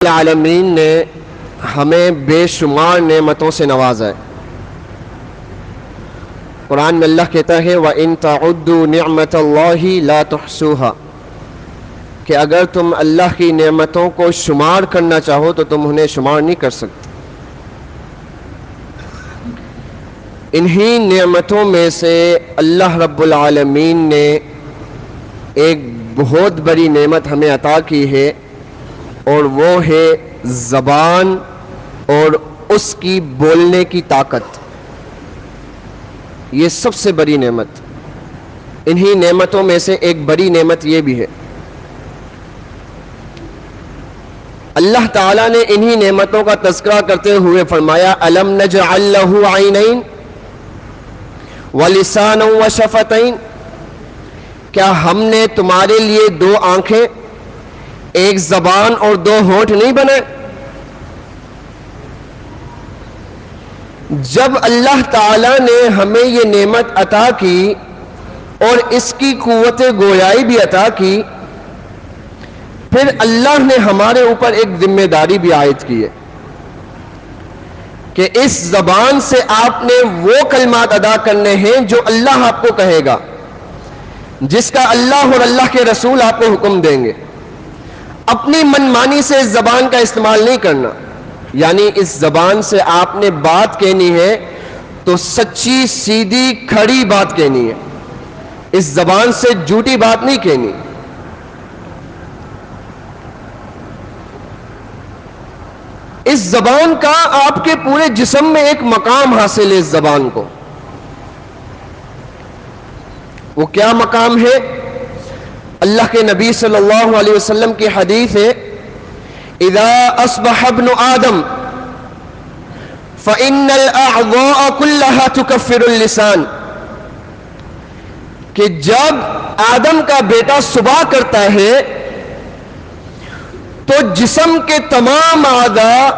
العالمین نے ہمیں بے شمار نعمتوں سے نوازا ہے۔ قرآن میں اللہ کہتا ہے وَإِن تَعُدُّوا نِعْمَةَ اللَّهِ لَا تُحْصُوهَا کہ اگر تم اللہ کی نعمتوں کو شمار کرنا چاہو تو تم انہیں شمار نہیں کر سکتے۔ انہی نعمتوں میں سے اللہ رب العالمین نے ایک بہت بڑی نعمت ہمیں عطا کی ہے، اور وہ ہے زبان اور اس کی بولنے کی طاقت۔ یہ سب سے بڑی نعمت، انہی نعمتوں میں سے ایک بڑی نعمت یہ بھی ہے۔ اللہ تعالیٰ نے انہی نعمتوں کا تذکرہ کرتے ہوئے فرمایا أَلَمْ نَجْعَلْ لَهُ عَيْنَيْن وَلِسَانًا وَشَفَتَيْن کیا ہم نے تمہارے لیے دو آنکھیں، ایک زبان اور دو ہونٹ نہیں بنائے؟ جب اللہ تعالیٰ نے ہمیں یہ نعمت عطا کی اور اس کی قوت گویائی بھی عطا کی، پھر اللہ نے ہمارے اوپر ایک ذمہ داری بھی عائد کی ہے کہ اس زبان سے آپ نے وہ کلمات ادا کرنے ہیں جو اللہ آپ کو کہے گا، جس کا اللہ اور اللہ کے رسول آپ کو حکم دیں گے۔ اپنی منمانی سے اس زبان کا استعمال نہیں کرنا، یعنی اس زبان سے آپ نے بات کہنی ہے تو سچی سیدھی کھڑی بات کہنی ہے، اس زبان سے جھوٹی بات نہیں کہنی۔ اس زبان کا آپ کے پورے جسم میں ایک مقام حاصل ہے۔ اس زبان کو وہ کیا مقام ہے؟ اللہ کے نبی صلی اللہ علیہ وسلم کی حدیث ہے اذا اصبح ابن آدم فإن الأعضاء كلها تكفر اللسان کہ جب آدم کا بیٹا صبح کرتا ہے تو جسم کے تمام اعضاء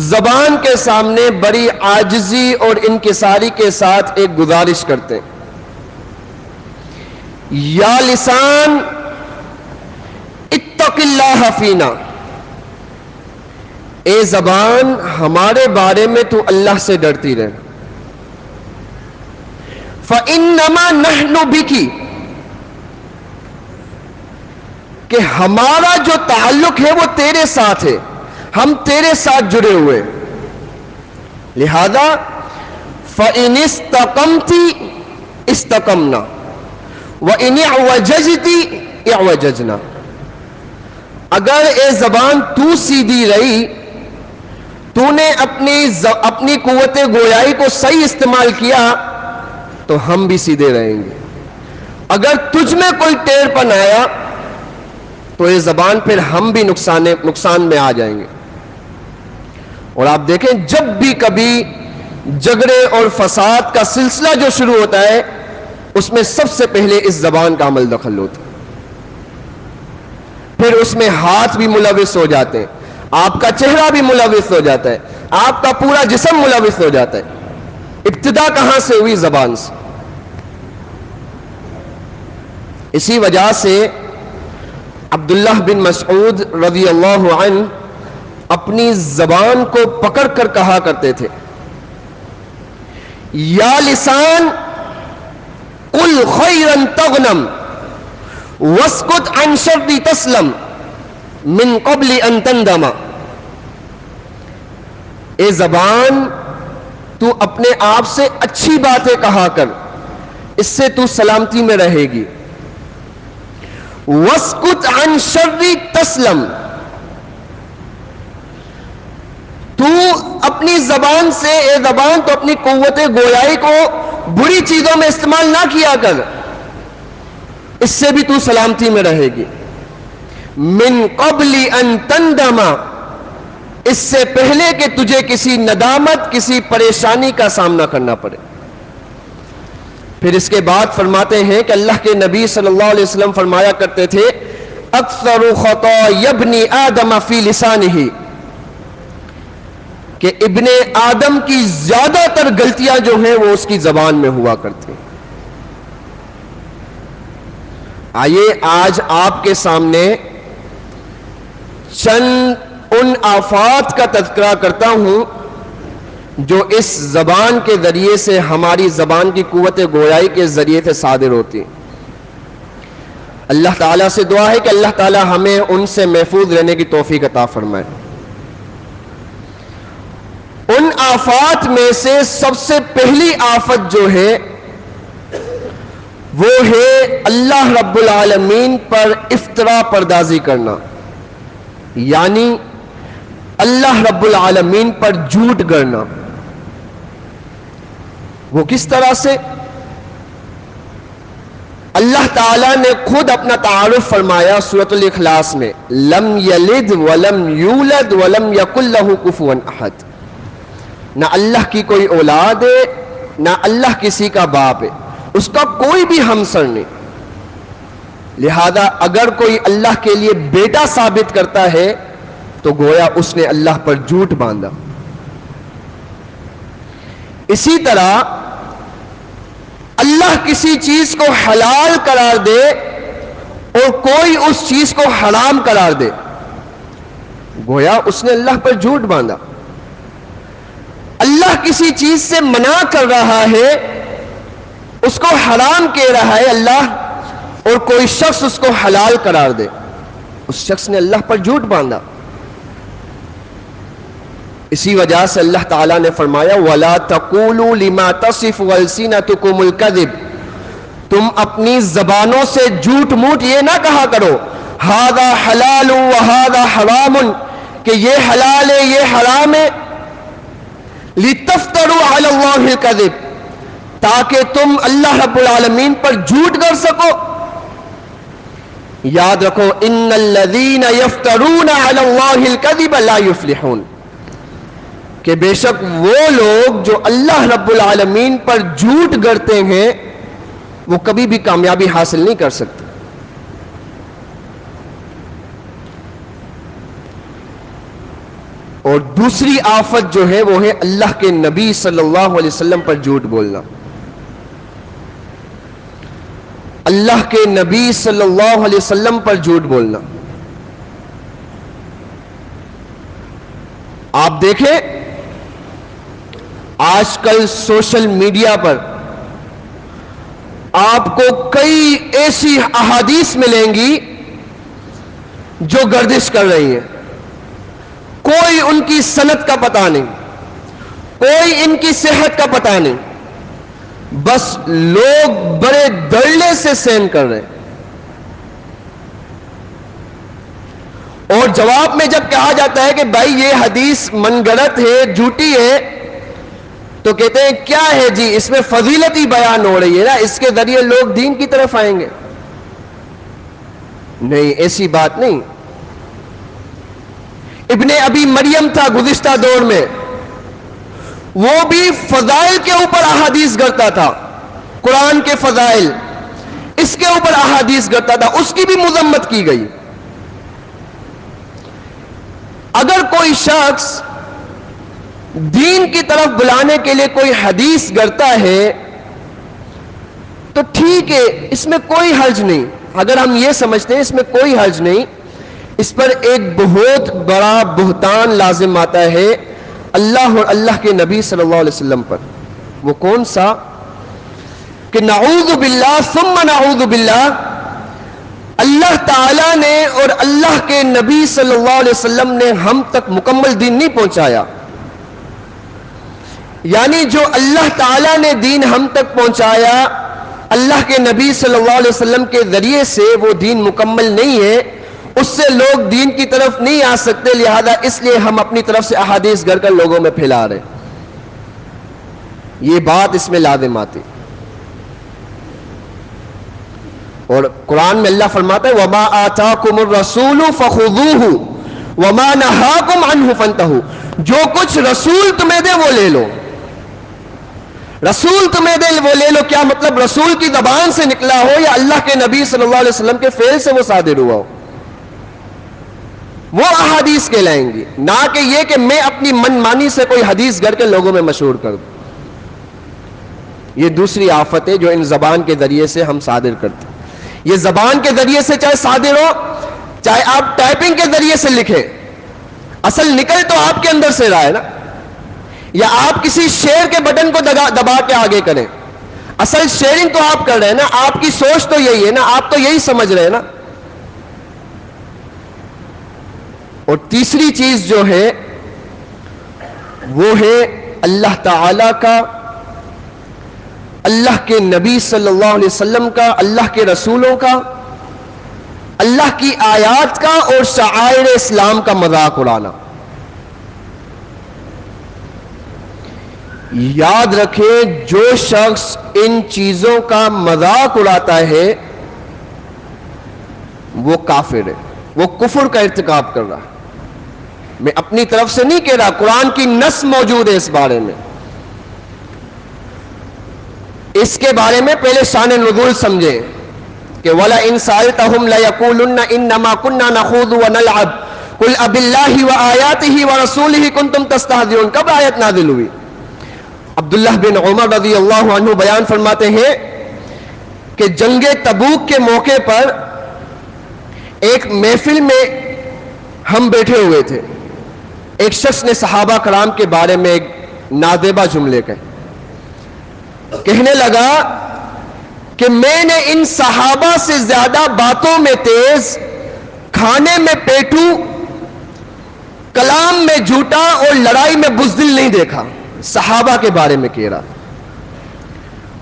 زبان کے سامنے بڑی عاجزی اور انکساری کے ساتھ ایک گزارش کرتے ہیں، یا لسان اتق اللہ فینا، اے زبان ہمارے بارے میں تو اللہ سے ڈرتی رہنا۔ فإنما نحن بکی کہ ہمارا جو تعلق ہے وہ تیرے ساتھ ہے، ہم تیرے ساتھ جڑے ہوئے، لہذا فإن استقمت استقمنا وَإِنِ اعْوَجَجْتِ اعْوَجَجْنَا اگر اے زبان تو سیدھی رہی، تو نے اپنی قوت گویائی کو صحیح استعمال کیا تو ہم بھی سیدھے رہیں گے، اگر تجھ میں کوئی ٹیڑھ پن آیا تو یہ زبان پھر ہم بھی نقصان میں آ جائیں گے۔ اور آپ دیکھیں جب بھی کبھی جھگڑے اور فساد کا سلسلہ جو شروع ہوتا ہے اس میں سب سے پہلے اس زبان کا عمل دخل ہوتا ہے، پھر اس میں ہاتھ بھی ملوث ہو جاتے ہیں، آپ کا چہرہ بھی ملوث ہو جاتا ہے، آپ کا پورا جسم ملوث ہو جاتا ہے۔ ابتدا کہاں سے ہوئی؟ زبان سے۔ اسی وجہ سے عبداللہ بن مسعود رضی اللہ عنہ اپنی زبان کو پکڑ کر کہا کرتے تھے یا لسان قل خیرا تغنم واسکت عن شر تسلم من قبل ان تندم، اے زبان تو اپنے آپ سے اچھی باتیں کہا کر، اس سے تو سلامتی میں رہے گی۔ واسکت عن شر تسلم تو اپنی زبان سے، اے زبان تو اپنی قوت گویائی کو بری چیزوں میں استعمال نہ کیا کر، اس سے بھی تو سلامتی میں رہے گی۔ من قبل ان تندم اس سے پہلے کہ تجھے کسی ندامت، کسی پریشانی کا سامنا کرنا پڑے۔ پھر اس کے بعد فرماتے ہیں کہ اللہ کے نبی صلی اللہ علیہ وسلم فرمایا کرتے تھے اکثر خطایا ابن آدم فی لسانہ کہ ابن آدم کی زیادہ تر غلطیاں جو ہیں وہ اس کی زبان میں ہوا کرتی ہیں۔ آئیے آج آپ کے سامنے چند ان آفات کا تذکرہ کرتا ہوں جو اس زبان کے ذریعے سے، ہماری زبان کی قوت گویائی کے ذریعے سے صادر ہوتی ہیں۔ اللہ تعالیٰ سے دعا ہے کہ اللہ تعالیٰ ہمیں ان سے محفوظ رہنے کی توفیق عطا فرمائے۔ ان آفات میں سے سب سے پہلی آفت جو ہے وہ ہے اللہ رب العالمین پر افترا پردازی کرنا، یعنی اللہ رب العالمین پر جھوٹ گڑنا۔ وہ کس طرح سے؟ اللہ تعالیٰ نے خود اپنا تعارف فرمایا سورۃ الاخلاص میں، لم یلد ولم یولد ولم یکن لہ کفوا احد۔ نہ اللہ کی کوئی اولاد ہے، نہ اللہ کسی کا باپ ہے، اس کا کوئی بھی ہمسر نہیں۔ لہذا اگر کوئی اللہ کے لیے بیٹا ثابت کرتا ہے تو گویا اس نے اللہ پر جھوٹ باندھا۔ اسی طرح اللہ کسی چیز کو حلال قرار دے اور کوئی اس چیز کو حرام قرار دے، گویا اس نے اللہ پر جھوٹ باندھا۔ اللہ کسی چیز سے منع کر رہا ہے، اس کو حرام کہہ رہا ہے اللہ، اور کوئی شخص اس کو حلال قرار دے، اس شخص نے اللہ پر جھوٹ باندھا۔ اسی وجہ سے اللہ تعالیٰ نے فرمایا وَلَا تَقُولُوا لِمَا تَصِفُ أَلْسِنَتُكُمُ الْكَذِبَ، تم اپنی زبانوں سے جھوٹ موٹ یہ نہ کہا کرو هَذَا حَلَالٌ وَهَذَا حَرَامٌ، کہ یہ حلال ہے یہ حرام ہے، لِتَفْتَرُوا عَلَى اللَّهِ الْكَذِبَ، تاکہ تم اللہ رب العالمین پر جھوٹ گڑ سکو۔ یاد رکھو ان الذین یفترون علی اللہ الکذب لا یفلحون، کہ بے شک وہ لوگ جو اللہ رب العالمین پر جھوٹ گڑتے ہیں وہ کبھی بھی کامیابی حاصل نہیں کر سکتے۔ اور دوسری آفت جو ہے وہ ہے اللہ کے نبی صلی اللہ علیہ وسلم پر جھوٹ بولنا۔ اللہ کے نبی صلی اللہ علیہ وسلم پر جھوٹ بولنا۔ آپ دیکھیں آج کل سوشل میڈیا پر آپ کو کئی ایسی احادیث ملیں گی جو گردش کر رہی ہیں، کوئی ان کی سند کا پتہ نہیں، کوئی ان کی صحت کا پتہ نہیں، بس لوگ بڑے دڑلے سے سین کر رہے ہیں۔ اور جواب میں جب کہا جاتا ہے کہ بھائی یہ حدیث من گڑت ہے، جھوٹی ہے، تو کہتے ہیں کیا ہے جی اس میں فضیلت ہی بیان ہو رہی ہے نا، اس کے ذریعے لوگ دین کی طرف آئیں گے۔ نہیں، ایسی بات نہیں۔ ابن ابی مریم تھا گزشتہ دور میں، وہ بھی فضائل کے اوپر احادیث گڑتا تھا، قرآن کے فضائل اس کے اوپر احادیث گڑتا تھا، اس کی بھی مذمت کی گئی۔ اگر کوئی شخص دین کی طرف بلانے کے لیے کوئی حدیث گڑتا ہے تو ٹھیک ہے، اس میں کوئی حرج نہیں، اگر ہم یہ سمجھتے ہیں اس میں کوئی حرج نہیں، اس پر ایک بہت بڑا بہتان لازم آتا ہے اللہ اور اللہ کے نبی صلی اللہ علیہ وسلم پر۔ وہ کون سا؟ کہ نعوذ باللہ ثم نعوذ باللہ، اللہ تعالیٰ نے اور اللہ کے نبی صلی اللہ علیہ وسلم نے ہم تک مکمل دین نہیں پہنچایا، یعنی جو اللہ تعالیٰ نے دین ہم تک پہنچایا اللہ کے نبی صلی اللہ علیہ وسلم کے ذریعے سے وہ دین مکمل نہیں ہے، اس سے لوگ دین کی طرف نہیں آ سکتے، لہذا اس لیے ہم اپنی طرف سے احادیث گھڑ کر لوگوں میں پھیلا رہے۔ یہ بات اس میں لازم آتی۔ اور قرآن میں اللہ فرماتا ہے وَمَا آتَاكُمُ الرَّسُولُ فَخُذُوهُ وَمَا نَهَاكُمْ عَنْهُ فَانْتَهُوا، جو کچھ رسول تمہیں دے وہ لے لو، رسول تمہیں دے وہ لے لو۔ کیا مطلب؟ رسول کی زبان سے نکلا ہو یا اللہ کے نبی صلی اللہ علیہ وسلم کے فعل سے وہ صادر ہوا ہو، وہ احادیث کہلائیں گی، نہ کہ یہ کہ میں اپنی من مانی سے کوئی حدیث گھڑ کے لوگوں میں مشہور کر دوں۔ یہ دوسری آفت ہے جو ان زبان کے ذریعے سے ہم صادر کرتے ہیں۔ یہ زبان کے ذریعے سے چاہے صادر ہو، چاہے آپ ٹائپنگ کے ذریعے سے لکھیں، اصل نکل تو آپ کے اندر سے رہا ہے نا، یا آپ کسی شیئر کے بٹن کو دبا کے آگے کریں، اصل شیئرنگ تو آپ کر رہے ہیں نا، آپ کی سوچ تو یہی ہے نا، آپ تو یہی سمجھ رہے ہیں نا۔ اور تیسری چیز جو ہے وہ ہے اللہ تعالی کا، اللہ کے نبی صلی اللہ علیہ وسلم کا، اللہ کے رسولوں کا، اللہ کی آیات کا اور شعائر اسلام کا مذاق اڑانا۔ یاد رکھیں جو شخص ان چیزوں کا مذاق اڑاتا ہے وہ کافر ہے، وہ کفر کا ارتکاب کر رہا ہے۔ میں اپنی طرف سے نہیں کہہ رہا، قرآن کی نص موجود ہے اس بارے میں۔ اس کے بارے میں پہلے شان نزول سمجھیں کہ وَلَئِن سَأَلْتَهُمْ لَيَقُولُنَّ إِنَّمَا كُنَّا نَخُوضُ وَنَلْعَبُ قُلْ أَبِاللَّهِ وَآيَاتِهِ وَرَسُولِهِ كُنتُمْ تَسْتَهْزِئُونَ، کب آیت نازل ہوئی؟ عبداللہ بن عمر رضی اللہ عنہ بیان فرماتے ہیں کہ جنگ تبوک کے موقع پر ایک محفل میں ہم بیٹھے ہوئے تھے، ایک شخص نے صحابہ کرام کے بارے میں ایک نادیبہ جملے کہنے لگا کہ میں نے ان صحابہ سے زیادہ باتوں میں تیز، کھانے میں پیٹو، کلام میں جھوٹا اور لڑائی میں بزدل نہیں دیکھا۔ صحابہ کے بارے میں کہہ رہا۔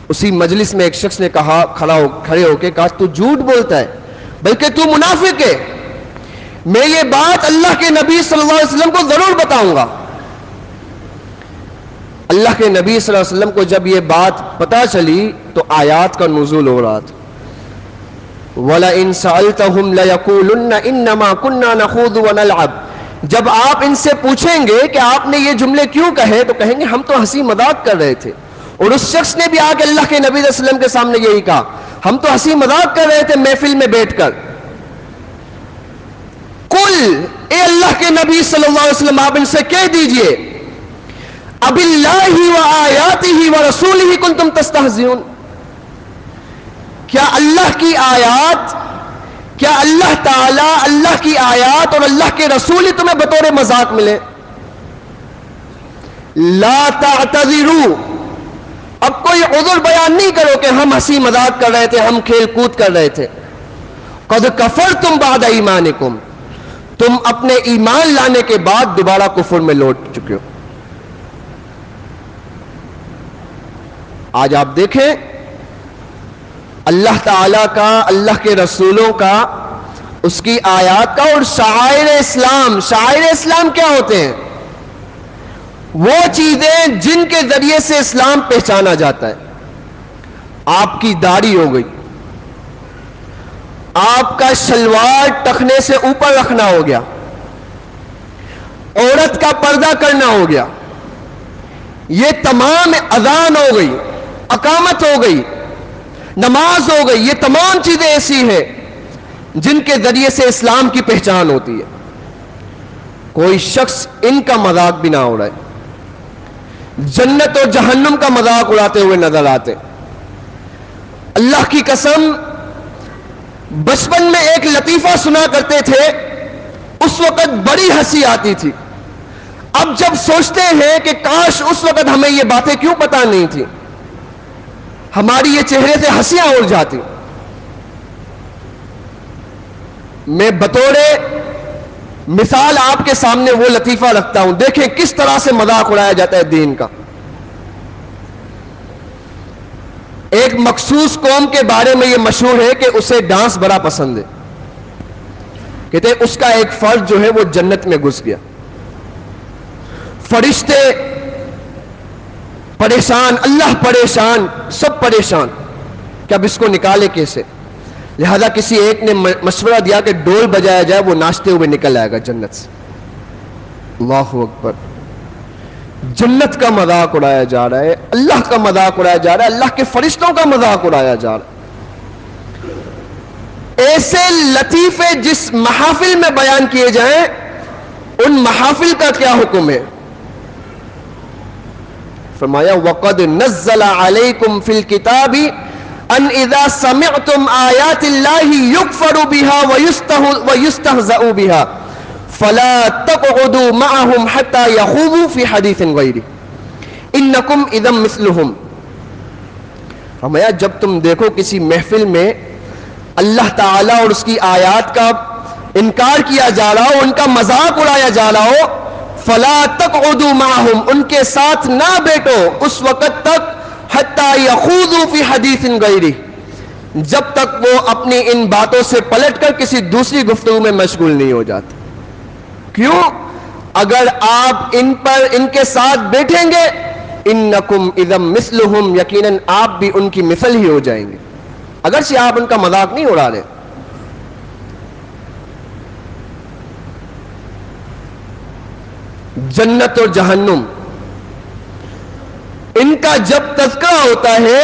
اسی مجلس میں ایک شخص نے کہا، کھڑے ہو کے کہا، تو جھوٹ بولتا ہے بلکہ تو منافق ہے، میں یہ بات اللہ کے نبی صلی اللہ علیہ وسلم کو ضرور بتاؤں گا۔ اللہ کے نبی صلی اللہ علیہ وسلم کو جب یہ بات پتہ چلی تو آیات کا نزول ہو رہا تھا، وَلَئِن سَأَلْتَهُمْ لَيَقُولُنَّ إِنَّمَا كُنَّا نَخُوضُ وَنَلْعَبُ، جب آپ ان سے پوچھیں گے کہ آپ نے یہ جملے کیوں کہے تو کہیں گے ہم تو ہنسی مذاق کر رہے تھے۔ اور اس شخص نے بھی آ کے اللہ کے نبی صلی اللہ علیہ وسلم کے سامنے یہی کہا، ہم تو ہنسی مذاق کر رہے تھے محفل میں بیٹھ کر۔ قل، اے اللہ کے نبی صلی اللہ علیہ وسلم آپ ان سے کہہ دیجئے، اب اللہ وآیاتہ ورسولہ کنتم تستہزئون، کیا اللہ کی آیات، کیا اللہ تعالی، اللہ کی آیات اور اللہ کے رسول ہی تمہیں بطور مذاق ملے؟ لا تعتذروا، اب کوئی عذر بیان نہیں کرو کہ ہم ہنسی مذاق کر رہے تھے، ہم کھیل کود کر رہے تھے۔ قد کفرتم بعد ایمانکم، تم اپنے ایمان لانے کے بعد دوبارہ کفر میں لوٹ چکے ہو۔ آج آپ دیکھیں اللہ تعالیٰ کا، اللہ کے رسولوں کا، اس کی آیات کا اور شعائر اسلام۔ شعائر اسلام کیا ہوتے ہیں؟ وہ چیزیں جن کے ذریعے سے اسلام پہچانا جاتا ہے۔ آپ کی داڑھی ہو گئی، آپ کا شلوار ٹخنے سے اوپر رکھنا ہو گیا، عورت کا پردہ کرنا ہو گیا، یہ تمام اذان ہو گئی، اقامت ہو گئی، نماز ہو گئی، یہ تمام چیزیں ایسی ہیں جن کے ذریعے سے اسلام کی پہچان ہوتی ہے۔ کوئی شخص ان کا مذاق بھی نہ اڑائے، جنت اور جہنم کا مذاق اڑاتے ہوئے نظر آتے۔ اللہ کی قسم، بچپن میں ایک لطیفہ سنا کرتے تھے، اس وقت بڑی ہنسی آتی تھی۔ اب جب سوچتے ہیں کہ کاش اس وقت ہمیں یہ باتیں کیوں پتہ نہیں تھی، ہماری یہ چہرے سے ہنسیاں اڑ جاتی۔ میں بطور مثال آپ کے سامنے وہ لطیفہ رکھتا ہوں، دیکھیں کس طرح سے مذاق اڑایا جاتا ہے دین کا۔ ایک مخصوص قوم کے بارے میں یہ مشہور ہے کہ اسے ڈانس بڑا پسند ہے، کہتے ہیں اس کا ایک فرد جو ہے وہ جنت میں گھس گیا، فرشتے پریشان، اللہ پریشان، سب پریشان کہ اب اس کو نکالے کیسے۔ لہذا کسی ایک نے مشورہ دیا کہ ڈول بجایا جائے، وہ ناچتے ہوئے نکل آئے گا جنت سے۔ اللہ اکبر، جنت کا مذاق اڑایا جا رہا ہے، اللہ کا مذاق اڑایا جا رہا ہے، اللہ کے فرشتوں کا مذاق اڑایا جا رہا ہے۔ ایسے لطیفے جس محافل میں بیان کیے جائیں، ان محافل کا کیا حکم ہے؟ فرمایا وَقَدْ نَزَّلَ عَلَيْكُمْ فِي الْكِتَابِ أَنْ إِذَا سَمِعْتُمْ آيَاتِ اللَّهِ يُكْفَرُ بِهَا وَيُسْتَهْزَأُ بِهَا فلا تقعدوا معهم حتى يخوضوا في حديث غيره انکم اذا مثلهم. فرمایا جب تم دیکھو کسی محفل میں اللہ تعالیٰ اور اس کی آیات کا انکار کیا جا رہا ہو, ان کا مذاق اڑایا جا رہا ہو, فلا تقعدوا معهم, ان کے ساتھ نہ بیٹھو اس وقت تک حتی یخوضوا فی حدیث غیرہ, جب تک وہ اپنی ان باتوں سے پلٹ کر کسی دوسری گفتگو میں مشغول نہیں ہو جاتے. کیوں؟ اگر آپ ان کے ساتھ بیٹھیں گے, انکم اذا مثلہم, یقیناً آپ بھی ان کی مثل ہی ہو جائیں گے, اگرچہ آپ ان کا مذاق نہیں اڑا رہے. جنت اور جہنم, ان کا جب تذکرہ ہوتا ہے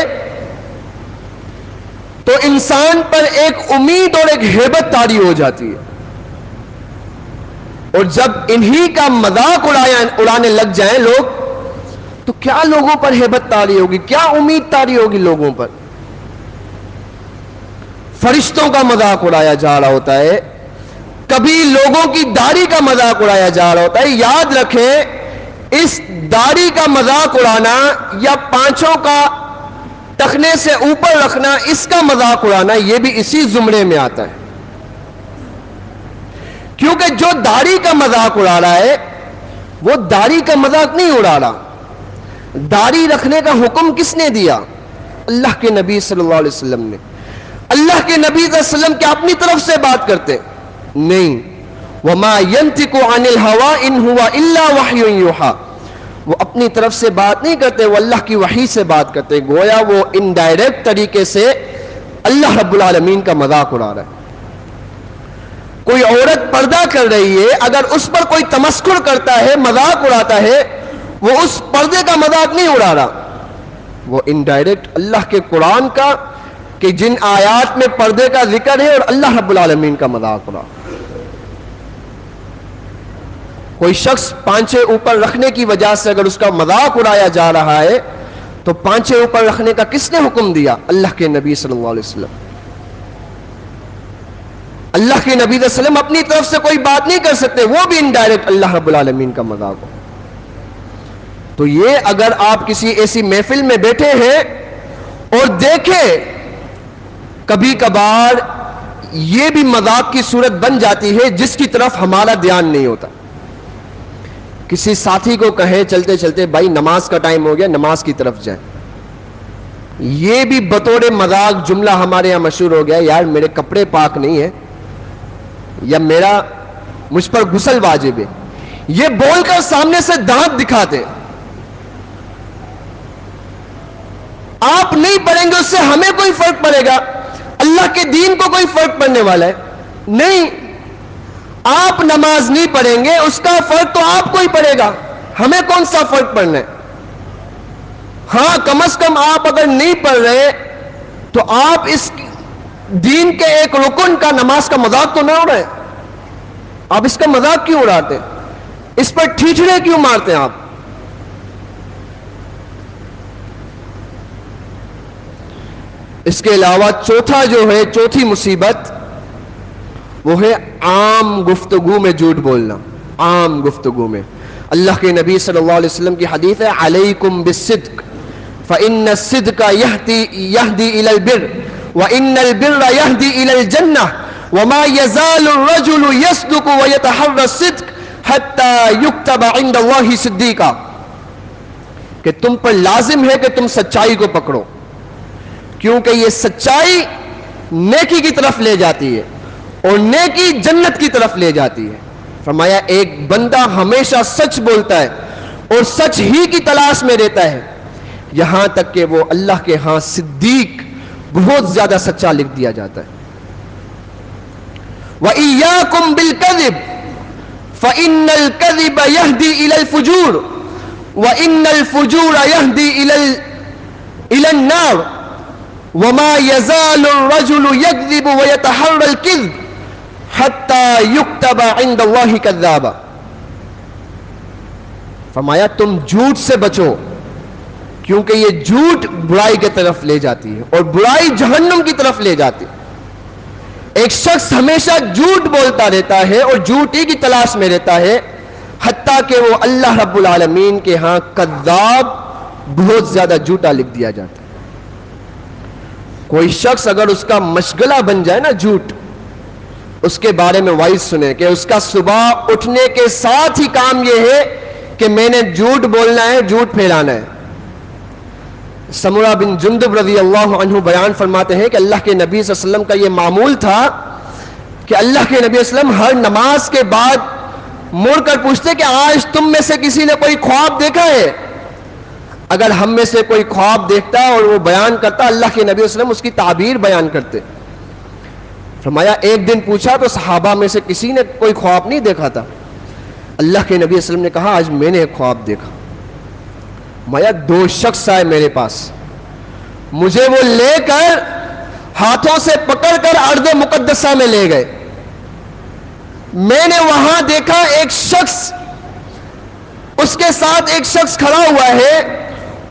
تو انسان پر ایک امید اور ایک ہیبت طاری ہو جاتی ہے, اور جب انہی کا مذاق اڑانے لگ جائیں لوگ تو کیا لوگوں پر ہیبت طاری ہوگی, کیا امید طاری ہوگی لوگوں پر. فرشتوں کا مذاق اڑایا جا رہا ہوتا ہے, کبھی لوگوں کی داڑھی کا مذاق اڑایا جا رہا ہوتا ہے. یاد رکھیں اس داڑھی کا مذاق اڑانا یا پانچوں کا ٹخنے سے اوپر رکھنا, اس کا مذاق اڑانا, یہ بھی اسی زمرے میں آتا ہے. کیونکہ جو داڑھی کا مذاق اڑا رہا ہے وہ داڑھی کا مذاق نہیں اڑا رہا. داڑھی رکھنے کا حکم کس نے دیا؟ اللہ کے نبی صلی اللہ علیہ وسلم نے. اللہ کے نبی صلی اللہ علیہ وسلم کیا اپنی طرف سے بات کرتے؟ نہیں. وَمَا يَنْتِقُ عَنِ الْهَوَىٰ إِنْ هُوَ إِلَّا وَحْيٌ يُوحَىٰ, وہ اپنی طرف سے بات نہیں کرتے, وہ اللہ کی وحی سے بات کرتے. گویا وہ انڈائریکٹ طریقے سے اللہ رب العالمین کا مذاق اڑا رہا ہے. کوئی عورت پردہ کر رہی ہے, اگر اس پر کوئی تمسخر کرتا ہے, مذاق اڑاتا ہے, وہ اس پردے کا مذاق نہیں اڑا رہا, وہ انڈائریکٹ اللہ کے قرآن کا, کہ جن آیات میں پردے کا ذکر ہے, اور اللہ رب العالمین کا مذاق اڑا. کوئی شخص پانچے اوپر رکھنے کی وجہ سے اگر اس کا مذاق اڑایا جا رہا ہے تو پانچے اوپر رکھنے کا کس نے حکم دیا؟ اللہ کے نبی صلی اللہ علیہ وسلم. اللہ کے نبی صلی اللہ علیہ وسلم اپنی طرف سے کوئی بات نہیں کر سکتے, وہ بھی انڈائریکٹ اللہ رب العالمین کا مذاق ہو. تو یہ اگر آپ کسی ایسی محفل میں بیٹھے ہیں اور دیکھیں کبھی کبھار یہ بھی مذاق کی صورت بن جاتی ہے جس کی طرف ہمارا دھیان نہیں ہوتا. کسی ساتھی کو کہیں چلتے چلتے, بھائی نماز کا ٹائم ہو گیا, نماز کی طرف جائیں. یہ بھی بطور مذاق جملہ ہمارے یہاں مشہور ہو گیا, یار میرے کپڑے پاک نہیں ہے, یا مجھ پر غسل واجب ہے. یہ بول کر سامنے سے دانت دکھاتے. آپ نہیں پڑھیں گے اس سے ہمیں کوئی فرق پڑے گا؟ اللہ کے دین کو کوئی فرق پڑنے والا ہے؟ نہیں. آپ نماز نہیں پڑھیں گے, اس کا فرق تو آپ کو ہی پڑے گا, ہمیں کون سا فرق پڑنا ہے؟ ہاں کم از کم آپ اگر نہیں پڑھ رہے تو آپ اس دین کے ایک رکن کا, نماز کا مذاق تو نہ اڑائیں. آپ اس کا مذاق کیوں اڑاتے ہیں؟ اس پر ٹھیٹھڑے کیوں مارتے ہیں آپ؟ اس کے علاوہ چوتھا جو ہے, چوتھی مصیبت, وہ ہے عام گفتگو میں جھوٹ بولنا. عام گفتگو میں اللہ کے نبی صلی اللہ علیہ وسلم کی حدیث ہے, علیکم بالصدق فإن الصدق یہدی الی البر وإن البر یہدی الی الجنہ وما یزال الرجل یصدق ویتحری الصدق حتی یکتب عند اللہ صدیقا, کہ تم پر لازم ہے کہ تم سچائی کو پکڑو, کیونکہ یہ سچائی نیکی کی طرف لے جاتی ہے اور نیکی جنت کی طرف لے جاتی ہے. فرمایا ایک بندہ ہمیشہ سچ بولتا ہے اور سچ ہی کی تلاش میں رہتا ہے, یہاں تک کہ وہ اللہ کے ہاں صدیق, بہت زیادہ سچا لکھ دیا جاتا ہے. وَإِيَّاكُمْ بِالْكَذِبِ فَإِنَّ الْكَذِبَ يَهْدِي إِلَى الْفُجُورِ وَإِنَّ الْفُجُورَ يَهْدِي إِلَى النَّارِ وَمَا يَزَالُ الرَّجُلُ يَكْذِبُ وَيَتَحَرَّى الْكِذْبَ حَتَّى يُكْتَبَ عِندَ اللَّهِ كَذَّابًا. فرمایا تم جھوٹ سے بچو, کیونکہ یہ جھوٹ برائی کی طرف لے جاتی ہے اور برائی جہنم کی طرف لے جاتی ہے. ایک شخص ہمیشہ جھوٹ بولتا رہتا ہے اور جھوٹ ہی کی تلاش میں رہتا ہے، حتیٰ کہ وہ اللہ رب العالمین کے ہاں کذاب، بہت زیادہ جھوٹا لکھ دیا جاتا ہے۔ کوئی شخص اگر اس کا مشغلہ بن جائے نا جھوٹ، اس کے بارے میں وائز سنیں کہ اس کا صبح اٹھنے کے ساتھ ہی کام یہ ہے کہ میں نے جھوٹ بولنا ہے، جھوٹ پھیلانا ہے۔ سمرہ بن جندب رضی اللہ عنہ بیان فرماتے ہیں کہ اللہ کے نبی صلی اللہ علیہ وسلم کا یہ معمول تھا کہ اللہ کے نبی صلی اللہ علیہ وسلم ہر نماز کے بعد مڑ کر پوچھتے کہ آج تم میں سے کسی نے کوئی خواب دیکھا ہے؟ اگر ہم میں سے کوئی خواب دیکھتا اور وہ بیان کرتا، اللہ کے نبی صلی اللہ علیہ وسلم اس کی تعبیر بیان کرتے۔ فرمایا ایک دن پوچھا تو صحابہ میں سے کسی نے کوئی خواب نہیں دیکھا تھا۔ اللہ کے نبی صلی اللہ علیہ وسلم نے کہا آج میں نے ایک خواب دیکھا۔ فرمایا 2 شخص آئے میرے پاس، مجھے وہ لے کر ہاتھوں سے پکڑ کر ارض مقدسہ میں لے گئے۔ میں نے وہاں دیکھا ایک شخص، اس کے ساتھ ایک شخص کھڑا ہوا ہے،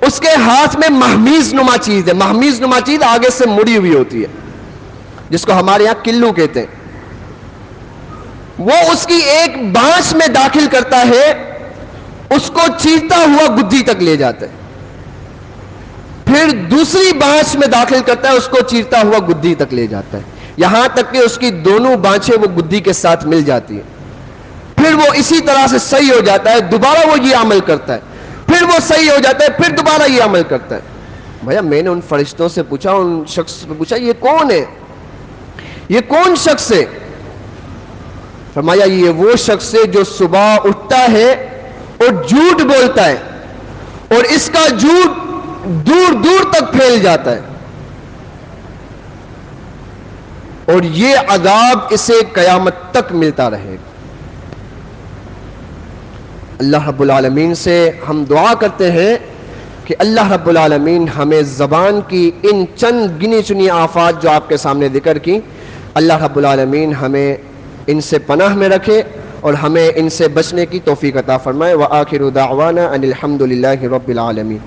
اس کے ہاتھ میں مہمیز نما چیز ہے۔ مہمیز نما چیز آگے سے مڑی ہوئی ہوتی ہے، جس کو ہمارے یہاں کلو کہتے ہیں۔ وہ اس کی ایک بانس میں داخل کرتا ہے، اس کو چیرتا ہوا گدھی تک لے جاتا ہے، پھر دوسری بانس میں داخل کرتا ہے، اس کو چیرتا ہوا گدھی تک لے جاتا ہے، یہاں تک کہ اس کی دونوں بانچیں وہ گدھی کے ساتھ مل جاتی ہیں۔ پھر وہ اسی طرح سے صحیح ہو جاتا ہے، دوبارہ وہ یہ عمل کرتا ہے، پھر وہ صحیح ہو جاتا ہے، پھر دوبارہ یہ عمل کرتا ہے۔ بھیا میں نے ان فرشتوں سے پوچھا، ان شخص سے پوچھا یہ کون ہے، یہ کون شخص ہے؟ فرمایا یہ وہ شخص ہے جو صبح اٹھتا ہے اور جھوٹ بولتا ہے، اور اس کا جھوٹ دور دور تک پھیل جاتا ہے، اور یہ عذاب اسے قیامت تک ملتا رہے گا۔ اللہ رب العالمین سے ہم دعا کرتے ہیں کہ اللہ رب العالمین ہمیں زبان کی ان چند گنی چنی آفات جو آپ کے سامنے ذکر کی، اللہ رب العالمین ہمیں ان سے پناہ میں رکھے اور ہمیں ان سے بچنے کی توفیق عطا فرمائے۔ وآخر دعوانا ان الحمد للہ رب العالمین۔